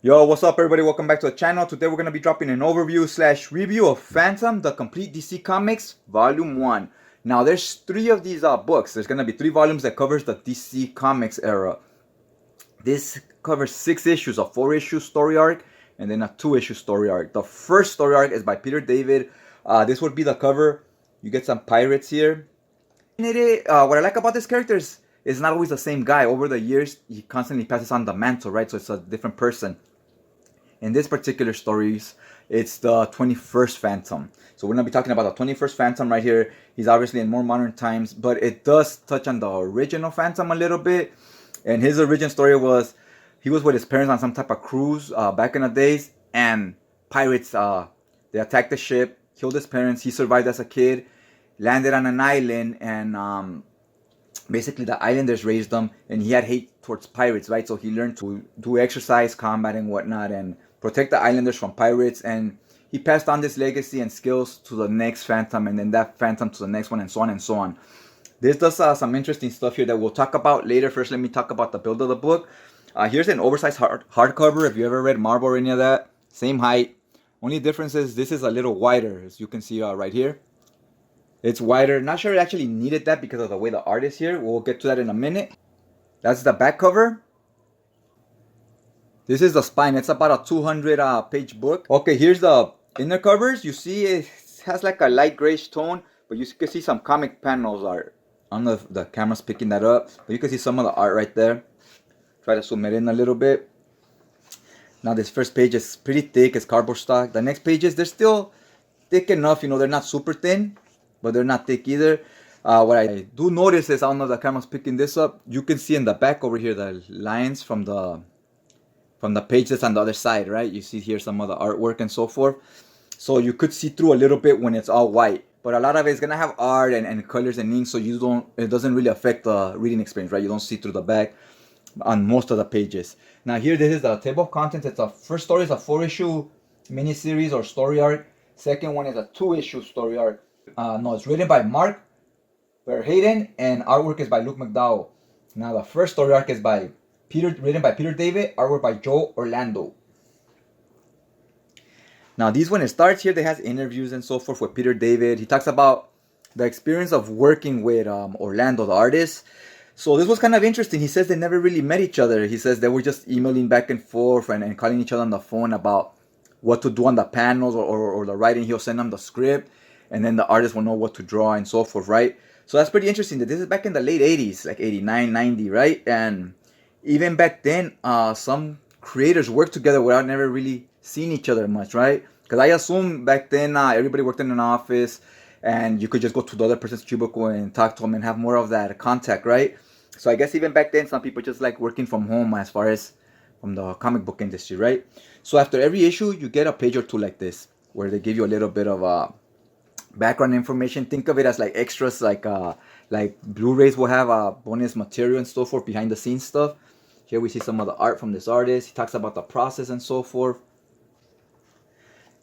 Yo, what's up everybody? Welcome back to the channel. Today we're going to be dropping an overview slash review of Phantom, the complete DC Comics, Volume 1. Now there's 3 of these books. There's going to be 3 volumes that covers the DC Comics era. This covers 6 issues, a 4-issue story arc, and then a 2-issue story arc. The first story arc is by Peter David. This would be the cover. You get some pirates here. What I like about this character is it's not always the same guy. Over the years, he constantly passes on the mantle, right? So it's a different person. In this particular stories, it's the 21st Phantom. So we're going to be talking about the 21st Phantom right here. He's obviously in more modern times, but it does touch on the original Phantom a little bit. And his origin story was, he was with his parents on some type of cruise back in the days, and pirates, they attacked the ship, killed his parents. He survived as a kid, landed on an island, and basically the islanders raised him, and he had hate towards pirates, right? So he learned to do exercise, combat, and whatnot, and protect the islanders from pirates. And he passed on this legacy and skills to the next Phantom, and then that Phantom to the next one, and so on and so on. This does some interesting stuff here that we'll talk about later. First, let me talk about the build of the book. Here's an oversized hardcover. If you ever read Marvel or any of that, same height. Only difference is this is a little wider, as you can see right here. It's wider. Not sure it actually needed that because of the way the art is here. We'll get to that in a minute. That's the back cover. This is the spine. It's about a 200 page book. Okay, here's the inner covers. You see it has like a light grayish tone, but you can see some comic panels art. I don't know if the camera's picking that up, but you can see some of the art right there. Try to zoom it in a little bit. Now this first page is pretty thick. It's cardboard stock. The next pages, they're still thick enough. You know, they're not super thin, but they're not thick either. What I do notice is, I don't know if the camera's picking this up, you can see in the back over here the lines from the page that's on the other side, right? You see here some of the artwork and so forth. So you could see through a little bit when it's all white. But a lot of it is gonna have art and colors and ink, so it doesn't really affect the reading experience, right? You don't see through the back on most of the pages. Now here, this is the table of contents. It's first story is a 4-issue miniseries or story arc. Second one is a 2-issue story arc. No, it's written by Mark Verheiden and artwork is by Luke McDowell. Now the first story arc is written by Peter David, artwork by Joe Orlando. Now these, when it starts here, they has interviews and so forth with Peter David. He talks about the experience of working with Orlando, the artist. So this was kind of interesting. He says they never really met each other. He says they were just emailing back and forth and calling each other on the phone about what to do on the panels or the writing. He'll send them the script, and then the artist will know what to draw and so forth, right? So that's pretty interesting that this is back in the late 80s, like 89, 90, right? And even back then, some creators worked together without never really seeing each other much, right? Because I assume back then everybody worked in an office and you could just go to the other person's cubicle and talk to them and have more of that contact, right? So I guess even back then, some people just like working from home as far as from the comic book industry, right? So after every issue, you get a page or two like this, where they give you a little bit of background information. Think of it as like extras, like Blu-rays will have bonus material and so forth, behind the scenes stuff. Here we see some of the art from this artist. He talks about the process and so forth.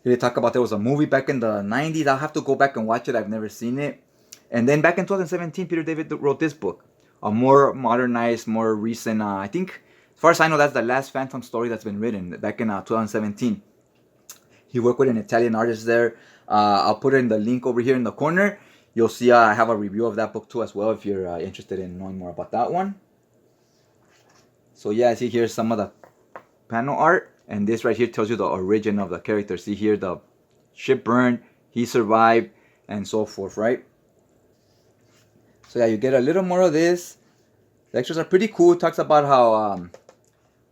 Here they talk about there was a movie back in the 90s. I'll have to go back and watch it. I've never seen it. And then back in 2017, Peter David wrote this book, a more modernized, more recent. I think, as far as I know, that's the last Phantom story that's been written back in 2017. He worked with an Italian artist there. I'll put it in the link over here in the corner. You'll see I have a review of that book too as well if you're interested in knowing more about that one. So yeah, see here some of the panel art, and this right here tells you the origin of the character. See here, the ship burned, he survived, and so forth, right? So yeah, you get a little more of this. The extras are pretty cool. It talks about how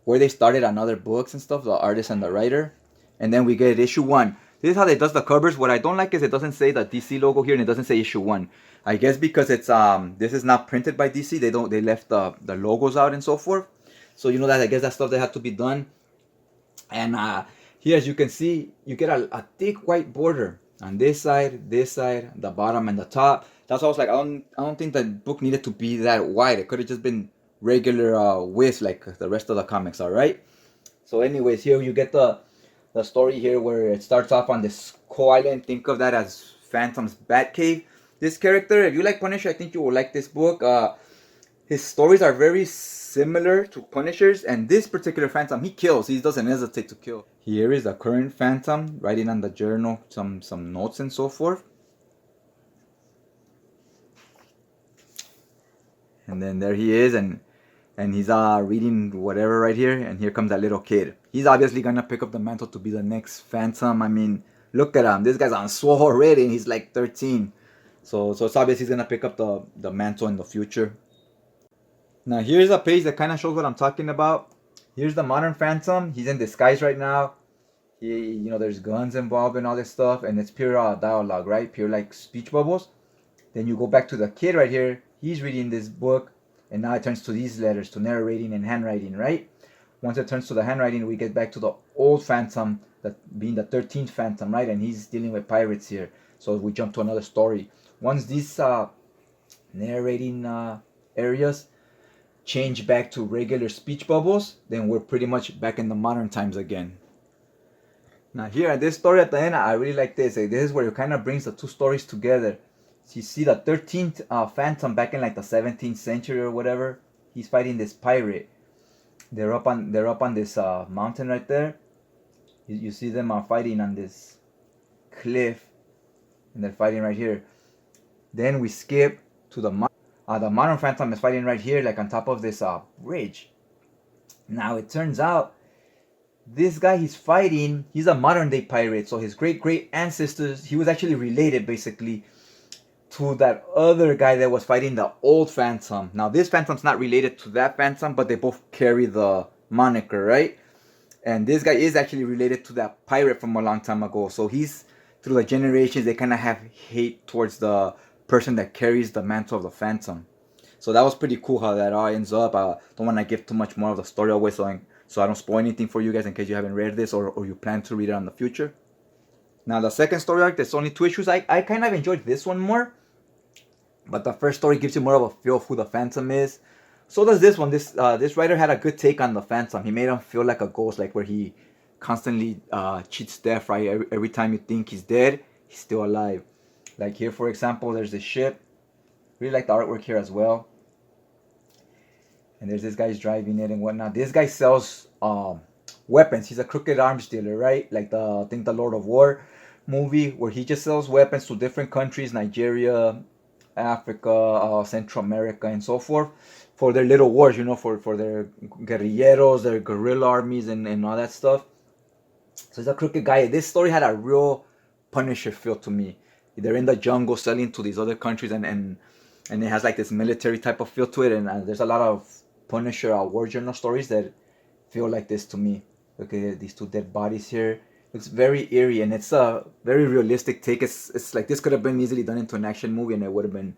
where they started on other books and stuff, the artist and the writer. And then we get issue 1. This is how they does the covers. What I don't like is it doesn't say the DC logo here and it doesn't say issue 1. I guess because it's this is not printed by DC. They left the logos out and so forth. So you know that, I guess that stuff that had to be done. And here, as you can see, you get a thick white border on this side, the bottom, and the top. That's why I was like, I don't think the book needed to be that wide. It could have just been regular width like the rest of the comics are, right? So anyways, here you get the story here where it starts off on this co-island. Think of that as Phantom's Batcave. This character, if you like Punisher, I think you will like this book. His stories are very similar to Punisher's, and this particular Phantom, he kills. He doesn't hesitate to kill. Here is the current Phantom writing on the journal some notes and so forth. And then there he is, and he's reading whatever right here, and here comes that little kid. He's obviously gonna pick up the mantle to be the next Phantom. I mean, look at him. This guy's on swole already, and he's like 13. So it's obvious he's gonna pick up the mantle in the future. Now here's a page that kind of shows what I'm talking about. Here's the modern Phantom. He's in disguise right now. There's guns involved and all this stuff, and it's pure dialogue, right? Pure like speech bubbles. Then you go back to the kid right here. He's reading this book, and now it turns to these letters, to narrating and handwriting, right? Once it turns to the handwriting, we get back to the old Phantom, that being the 13th Phantom, right? And he's dealing with pirates here. So we jump to another story. Once these narrating areas change back to regular speech bubbles, then we're pretty much back in the modern times again. Now here at this story at the end, I really like this. This is where it kind of brings the two stories together. So you see the 13th Phantom back in like the 17th century or whatever. He's fighting this pirate. They're up on this mountain right there. You see them fighting on this cliff, and they're fighting right here. Then we skip to the modern Phantom is fighting right here, like on top of this bridge. Now it turns out this guy he's fighting, he's a modern day pirate. So his great ancestors, he was actually related basically to that other guy that was fighting the old Phantom. Now this Phantom's not related to that Phantom, but they both carry the moniker, right? And this guy is actually related to that pirate from a long time ago. So he's, through the generations, they kind of have hate towards the person that carries the mantle of the Phantom. So that was pretty cool how that all ends up. I don't want to give too much more of the story away, so I don't spoil anything for you guys in case you haven't read this or you plan to read it in the future. Now the second story arc, there's only 2 issues. I kind of enjoyed this one more, but the first story gives you more of a feel of who the Phantom is. So does this one. This writer had a good take on the Phantom. He made him feel like a ghost, like where he constantly cheats death, right? Every time you think he's dead, he's still alive. Like here, for example, there's this ship. Really like the artwork here as well. And there's this guy's driving it and whatnot. This guy sells weapons. He's a crooked arms dealer, right? Like I think the Lord of War movie, where he just sells weapons to different countries, Nigeria, Africa, Central America, and so forth, for their little wars, for their guerrilleros, their guerrilla armies, and all that stuff. So he's a crooked guy. This story had a real Punisher feel to me. They're in the jungle selling to these other countries, and it has like this military type of feel to it. And there's a lot of Punisher war journal stories that feel like this to me. Look at these 2 dead bodies here. Looks very eerie, and it's a very realistic take. It's like this could have been easily done into an action movie, and it would have been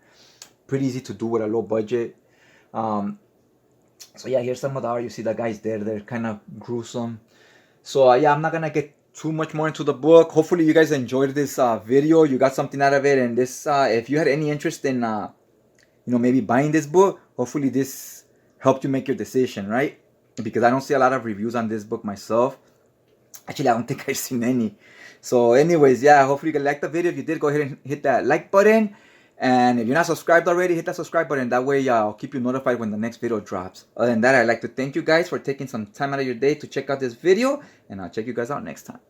pretty easy to do with a low budget. So yeah, here's some of the art. You see the guys there. They're kind of gruesome. So yeah, I'm not gonna get too much more into the book. Hopefully you guys enjoyed this video. You got something out of it, and this if you had any interest in maybe buying this book, hopefully this helped you make your decision, right? Because I don't see a lot of reviews on this book myself. Actually, I don't think I've seen any. So anyways, yeah, hopefully you liked the video. If you did, go ahead and hit that like button. And if you're not subscribed already, hit that subscribe button. That way I'll keep you notified when the next video drops. Other than that, I'd like to thank you guys for taking some time out of your day to check out this video. And I'll check you guys out next time.